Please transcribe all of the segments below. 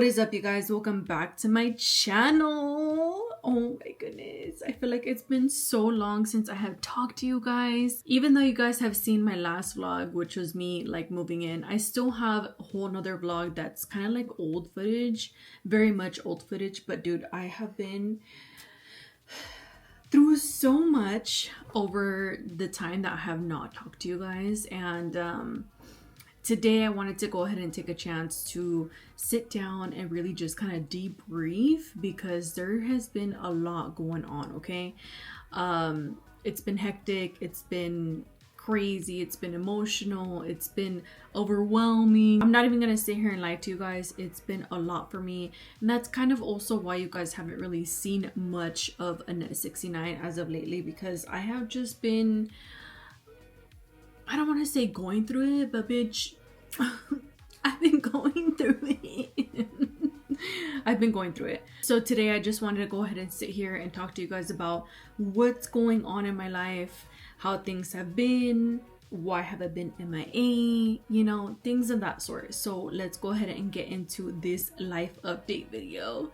is up, you guys? Welcome back to my channel. Oh my goodness, I feel like it's been so long since I have talked to you guys. Even though you guys have seen my last vlog, which was me like moving in, I still have a whole nother vlog that's kind of like old footage, very much old footage. But dude, I have been through so much over the time that I have not talked to you guys, and today I wanted to go ahead and take a chance to sit down and really just kind of debrief because there has been a lot going on. Okay, it's been hectic, it's been crazy, it's been emotional, it's been overwhelming. I'm not even gonna sit here and lie to you guys, it's been a lot for me, and that's kind of also why you guys haven't really seen much of Annette 69 as of lately, because I have just been, I don't want to say going through it, but bitch, I've been going through it. I've been going through it. So today I just wanted to go ahead and sit here and talk to you guys about what's going on in my life, how things have been, why have I been MIA, you know, things of that sort. So let's go ahead and get into this life update video.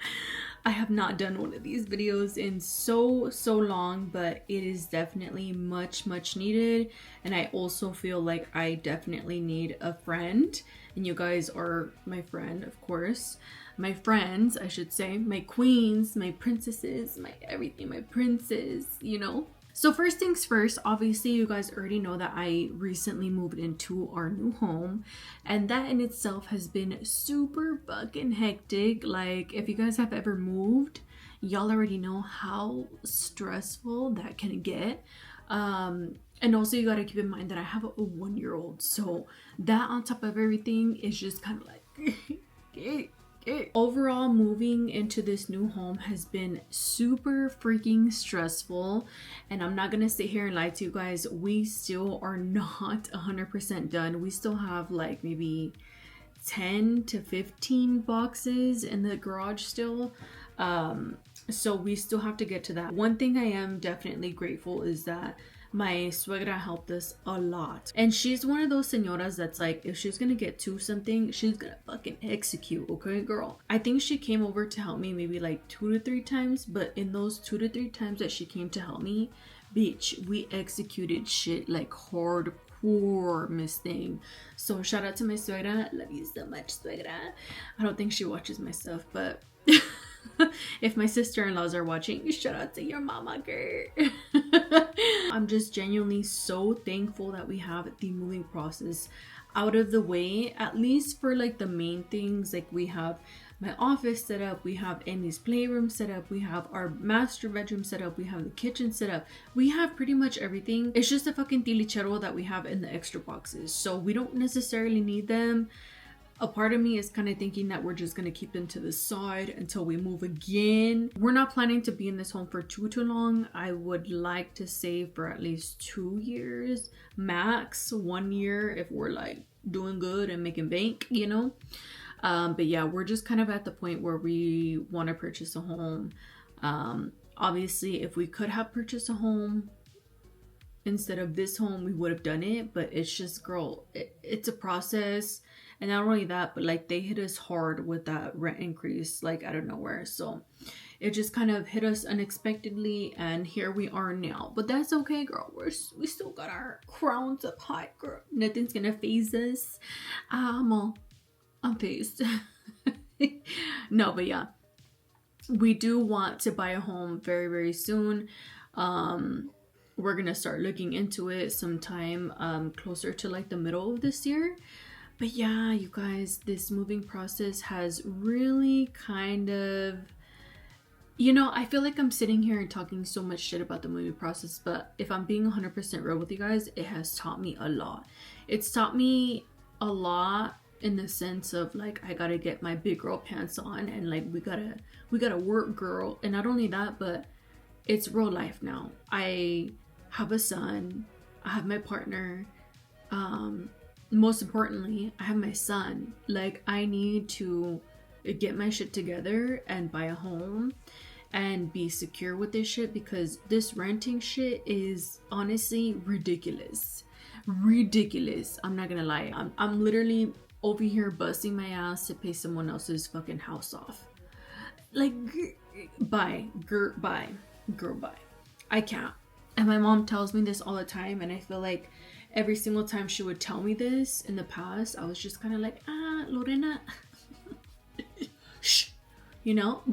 I have not done one of these videos in so long, but it is definitely much needed, and I also feel like I definitely need a friend, and you guys are my friend, of course. My friends, I should say, my queens, my princesses, my everything, my princes, you know. So first things first, obviously you guys already know that I recently moved into our new home, and that in itself has been super fucking hectic. Like, if you guys have ever moved, y'all already know how stressful that can get. And also you gotta keep in mind that I have a 1-year-old, so that on top of everything is just kind of like overall, moving into this new home has been super freaking stressful, and I'm not gonna sit here and lie to you guys, we still are not 100% done. We still have like maybe 10 to 15 boxes in the garage still, so we still have to get to that. One thing I am definitely grateful is that my suegra helped us a lot, and she's one of those senoras that's like, if she's gonna get to something, she's gonna fucking execute. Okay, girl, I think she came over to help me maybe like 2 to 3 times, but in those 2 to 3 times that she came to help me, bitch, we executed shit like hardcore, Miss Thing. So shout out to my suegra, love you so much, suegra. I don't think she watches my stuff, but if my sister-in-laws are watching, shout out to your mama, girl. I'm just genuinely so thankful that we have the moving process out of the way, at least for like the main things. Like, we have my office set up, we have Amy's playroom set up, we have our master bedroom set up, we have the kitchen set up, we have pretty much everything. It's just a fucking tilichero that we have in the extra boxes, so we don't necessarily need them. A part of me is kind of thinking that we're just going to keep them to the side until we move again. We're not planning to be in this home for too long. I would like to save for at least 2 years, max 1 year if we're like doing good and making bank, you know. But yeah, we're just kind of at the point where we want to purchase a home. Obviously, if we could have purchased a home instead of this home, we would have done it, but it's just, girl, it's a process. And not only that, but like, they hit us hard with that rent increase like out of nowhere, so it just kind of hit us unexpectedly, and here we are now. But that's okay, girl, we still got our crowns up high, girl. Nothing's gonna phase us. I'm phased. No, but yeah, we do want to buy a home very soon. We're gonna start looking into it sometime closer to like the middle of this year. But yeah, you guys, this moving process has really kind of, you know, I feel like I'm sitting here and talking so much shit about the moving process, but if I'm being 100% real with you guys, it has taught me a lot. It's taught me a lot in the sense of like, I gotta get my big girl pants on, and like, we gotta work, girl. And not only that, but it's real life now. I have a son, I have my partner, most importantly, I have my son. Like, I need to get my shit together and buy a home and be secure with this shit, because this renting shit is honestly ridiculous. I'm not gonna lie. I'm literally over here busting my ass to pay someone else's fucking house off. Like, bye, girl, bye, girl, bye. I can't. And my mom tells me this all the time, and I feel like every single time she would tell me this in the past, I was just kind of like, Lorena, shh, you know?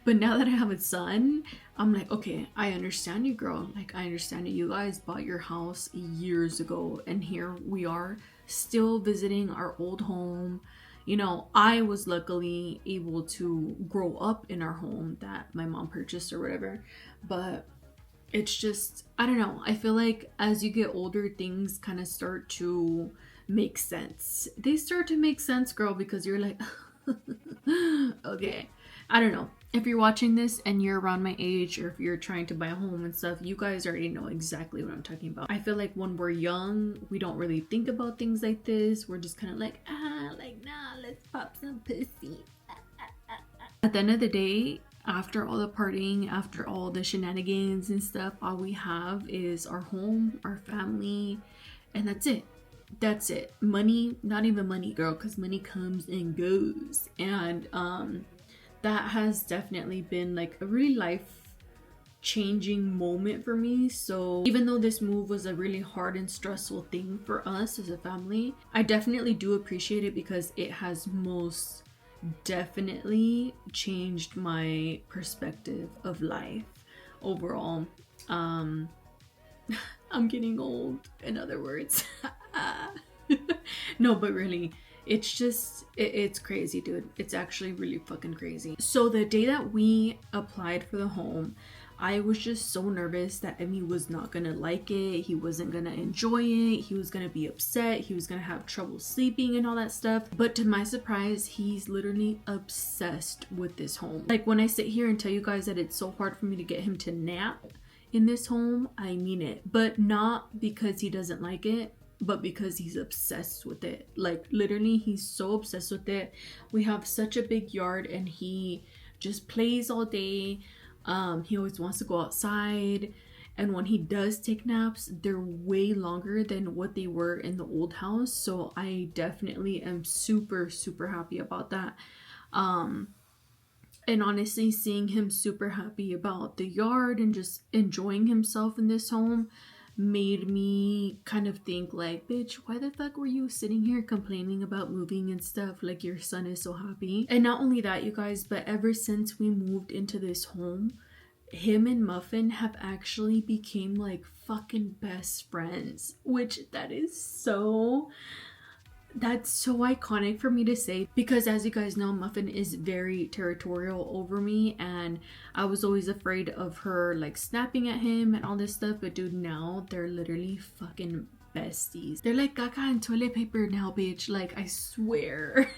But now that I have a son, I'm like, okay, I understand you, girl. Like, I understand you. You guys bought your house years ago, and here we are still visiting our old home. You know, I was luckily able to grow up in our home that my mom purchased or whatever. But it's just, I don't know. I feel like as you get older, things kind of start to make sense. They start to make sense, girl, because you're like, okay. I don't know. If you're watching this and you're around my age, or if you're trying to buy a home and stuff, you guys already know exactly what I'm talking about. I feel like when we're young, we don't really think about things like this. We're just kind of like, nah, let's pop some pussy. At the end of the day, after all the partying, after all the shenanigans and stuff, all we have is our home, our family, and that's it. That's it. Money, not even money, girl, because money comes and goes. And that has definitely been like a really life changing moment for me. So even though this move was a really hard and stressful thing for us as a family, I definitely do appreciate it because it has most definitely changed my perspective of life overall. I'm getting old, in other words. No, but really, it's just, it's crazy, dude. It's actually really fucking crazy. So the day that we applied for the home, I was just so nervous that Emmy was not gonna like it. He wasn't gonna enjoy it. He was gonna be upset. He was gonna have trouble sleeping and all that stuff. But to my surprise, he's literally obsessed with this home. Like, when I sit here and tell you guys that it's so hard for me to get him to nap in this home, I mean it. But not because he doesn't like it, but because he's obsessed with it. Like, literally, he's so obsessed with it. We have such a big yard and he just plays all day. He always wants to go outside, and when he does take naps, they're way longer than what they were in the old house. So I definitely am super happy about that. And honestly, seeing him super happy about the yard and just enjoying himself in this home made me kind of think like, bitch, why the fuck were you sitting here complaining about moving and stuff? Like, your son is so happy. And not only that, you guys, but ever since we moved into this home, him and Muffin have actually became like fucking best friends, which that's so iconic for me to say, because as you guys know, Muffin is very territorial over me, and I was always afraid of her like snapping at him and all this stuff. But dude, now they're literally fucking besties. They're like caca and toilet paper now, bitch. Like, I swear.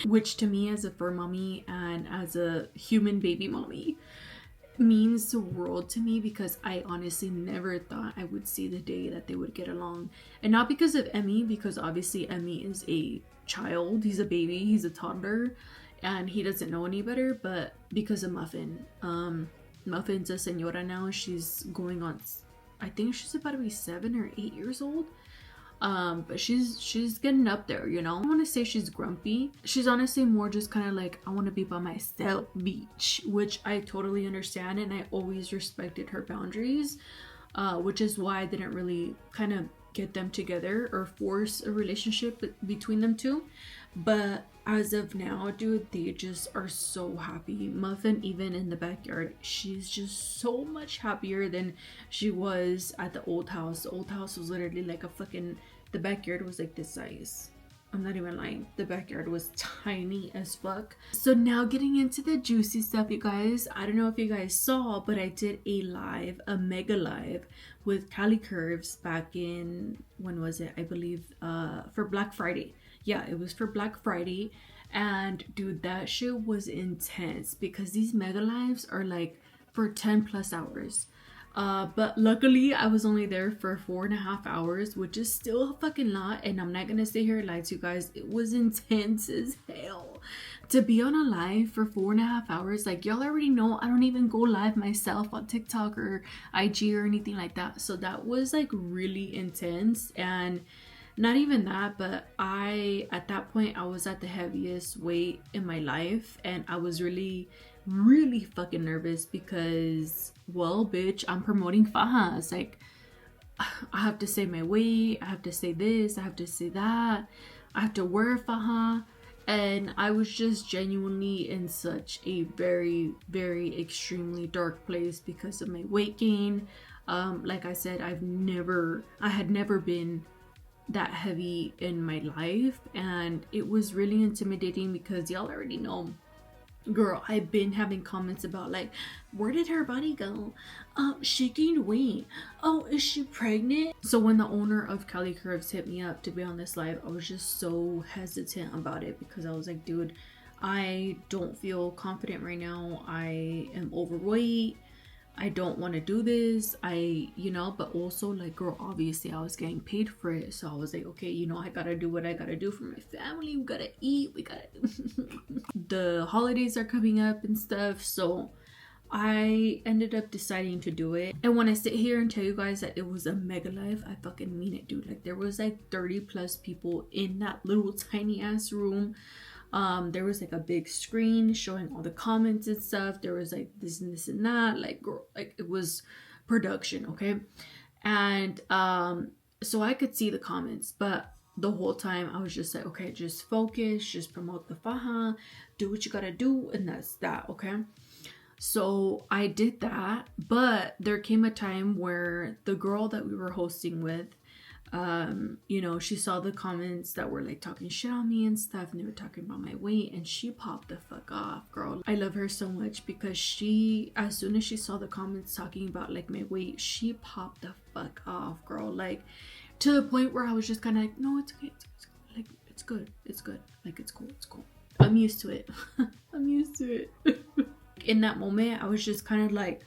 Which to me, as a fur mommy and as a human baby mommy, means the world to me, because I honestly never thought I would see the day that they would get along. And not because of Emmy, because obviously Emmy is a child, he's a baby, he's a toddler, and he doesn't know any better, but because of Muffin. Muffin's a señora now. She's going on, I think she's about to be 7 or 8 years old. But she's getting up there, you know. I want to say she's grumpy. She's honestly more just kind of like, I want to be by myself, beach, which I totally understand, and I always respected her boundaries, which is why I didn't really kind of get them together or force a relationship between them two. But as of now, dude, they just are so happy. Muffin, even in the backyard, she's just so much happier than she was at the old house. The old house was literally like a fucking, the backyard was like this size. I'm not even lying. The backyard was tiny as fuck. So now getting into the juicy stuff, you guys. I don't know if you guys saw, but I did a mega live with Cali Curves back in, when was it? I believe for Black Friday. Yeah, it was for Black Friday. And dude, that shit was intense, because these mega lives are like for 10 plus hours. But luckily I was only there for 4.5 hours, which is still a fucking lot. And I'm not gonna sit here and lie to you guys, it was intense as hell to be on a live for 4.5 hours. Like, y'all already know I don't even go live myself on TikTok or IG or anything like that. So that was like really intense. And Not even that, but at that point, I was at the heaviest weight in my life, and I was really, really fucking nervous because, well, bitch, I'm promoting fajas. Like, I have to say my weight, I have to say this, I have to say that, I have to wear a faja. And I was just genuinely in such a very, very extremely dark place because of my weight gain. Like I said, I had never been that heavy in my life, and it was really intimidating because y'all already know, girl, I've been having comments about like, where did her body go? She gained weight. Oh, is she pregnant? So when the owner of Cali Curves hit me up to be on this live, I was just so hesitant about it because I was like, dude, I don't feel confident right now. I am overweight. I don't want to do this. But also like, girl, obviously I was getting paid for it. So I was like, okay, I gotta do what I gotta do for my family. We gotta eat. We gotta, the holidays are coming up and stuff. So I ended up deciding to do it. And when I sit here and tell you guys that it was a mega live, I fucking mean it, dude. Like, there was like 30 plus people in that little tiny ass room. There was like a big screen showing all the comments and stuff. There was like this and this and that. Like, girl, like it was production, okay? And so I could see the comments, but the whole time I was just like, okay, just focus, just promote the faja, do what you gotta do, and that's that, okay? So I did that, but there came a time where the girl that we were hosting with, she saw the comments that were like talking shit on me and stuff, and they were talking about my weight, and she popped the fuck off, girl. I love her so much because as soon as she saw the comments talking about like my weight, she popped the fuck off, girl. Like, to the point where I was just kind of like, no, it's okay, like, it's good, like, it's cool, I'm used to it. I'm used to it. In that moment, I was just kind of like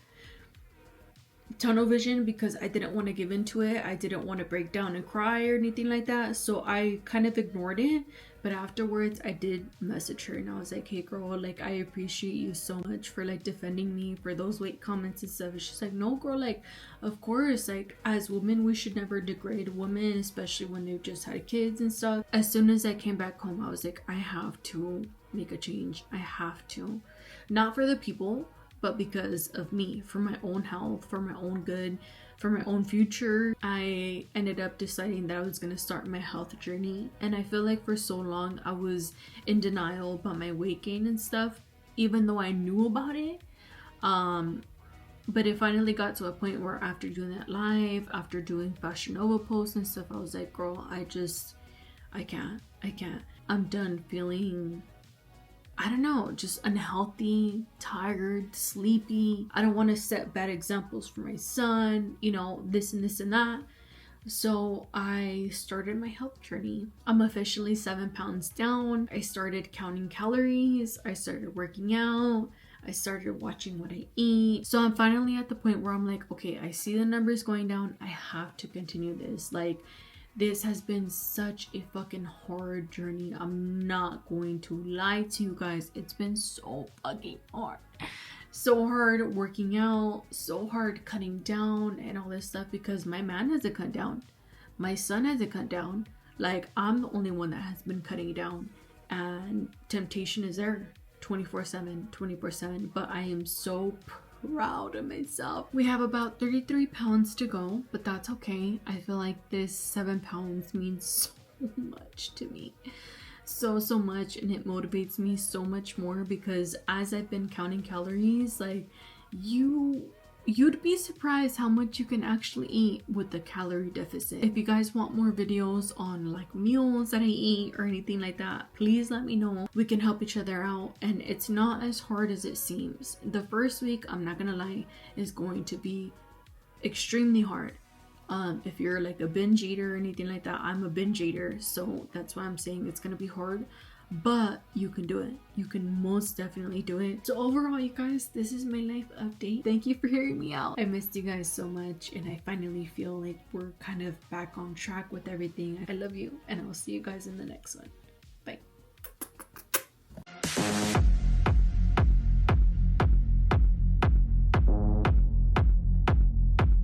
tunnel vision because I didn't want to give into it. I didn't want to break down and cry or anything like that. So I kind of ignored it. But afterwards, I did message her and I was like, hey girl, like, I appreciate you so much for like defending me for those weight comments and stuff. And she's like, no girl, like, of course, like, as women, we should never degrade women, especially when they've just had kids and stuff. As soon as I came back home, I was like, I have to make a change. I have to. Not for the people, but because of me, for my own health, for my own good, for my own future. I ended up deciding that I was going to start my health journey. And I feel like for so long I was in denial about my weight gain and stuff, even though I knew about it. But it finally got to a point where after doing that live, after doing Fashion Nova posts and stuff, I was like, girl, I can't. I'm done feeling, I don't know, just unhealthy, tired, sleepy. I don't want to set bad examples for my son, this and this and that. So I started my health journey. I'm officially 7 pounds down. I started counting calories. I started working out. I started watching what I eat. So I'm finally at the point where I'm like, okay, I see the numbers going down. I have to continue this. Like, this has been such a fucking hard journey. I'm not going to lie to you guys. It's been so fucking hard. So hard working out, so hard cutting down and all this stuff because my man hasn't cut down. My son hasn't cut down. Like, I'm the only one that has been cutting down. And temptation is there 24/7. But I am so proud of myself. We have about 33 pounds to go, but that's okay. I feel like this 7 pounds means so much to me. So much, and it motivates me so much more because as I've been counting calories, like, you'd be surprised how much you can actually eat with the calorie deficit. If you guys want more videos on like meals that I eat or anything like that, please let me know. We can help each other out, and it's not as hard as it seems. The first week, I'm not gonna lie, is going to be extremely hard. If you're like a binge eater or anything like that, I'm a binge eater, so that's why I'm saying it's gonna be hard. But you can do it. You can most definitely do it. So overall, you guys, this is my life update. Thank you for hearing me out. I missed you guys so much, and I finally feel like we're kind of back on track with everything. I love you, and I'll see you guys in the next one.